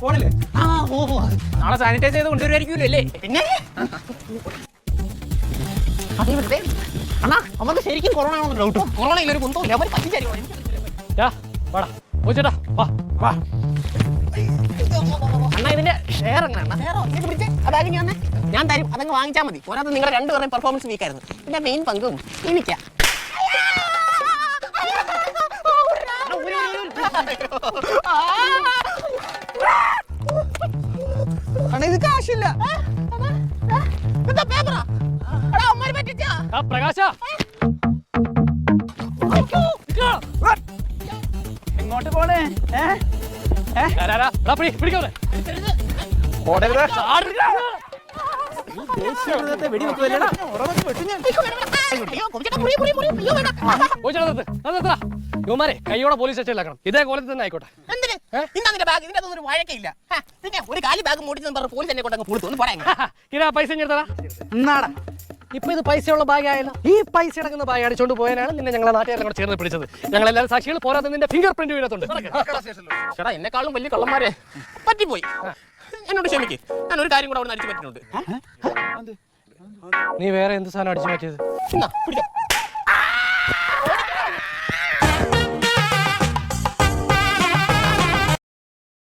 ഫോണില്ലേ? നാളെ സാനിറ്റൈസ് ചെയ്ത് കൊണ്ടുവരുമായിരിക്കുമല്ലോ അല്ലേ? പിന്നെ അണ്ണാ നമുക്ക് ശരിക്കും കൊറോണ ആണെന്ന് ഡൗട്ട്. കൊറോണ ഇല്ലൊരു കുന്തമില്ല, അവർ അണ്ണാ ഇതിന്റെ ഷെയർ ഞാൻ തരും, അതങ്ങ് വാങ്ങിച്ചാൽ മതി. പോരാതെ നിങ്ങളുടെ രണ്ടുപേരുടെയും പെർഫോമൻസ് വീക്കായിരുന്നു. ഇതിന്റെ മെയിൻ പങ്കും എനിക്കാ. ഇത് കാശില്ല. പ്രകാശ എങ്ങോട്ട് പോണേ? പിടിക്കാതെ യുവമാരെ കൈയോടെ പോലീസ് സ്റ്റേഷനിലാക്കണം. ഇതേ കോലത്തിൽ തന്നെ ആയിക്കോട്ടെ. പൈസ ഇപ്പൊ ഇത് പൈസയുള്ള ബാഗ് ആയല്ലോ. ഈ പൈസ അടങ്ങുന്ന ബാഗ് അടിച്ചോണ്ട് പോയാലാണ് നിന്നെ ഞങ്ങളെ നാട്ടുകാരെ കൂടെ ചേർന്ന് പിടിച്ചത്. ഞങ്ങളെല്ലാവരും സാക്ഷികൾ. പോരാതെ നിന്റെ ഫിംഗർ പ്രിന്റ് വീണത്തുണ്ട്. ചേട്ടാ എന്നെക്കാളും വലിയ കള്ളന്മാരെ പറ്റിപ്പോയി. എന്നോട് ക്ഷമിക്ക്, ഞാൻ ഒരു കാര്യം കൂടെ അവിടെ അടിച്ചു പറ്റുന്നുണ്ട്. നീ വേറെ എന്ത് സാധനം അടിച്ചു മാറ്റിയത്?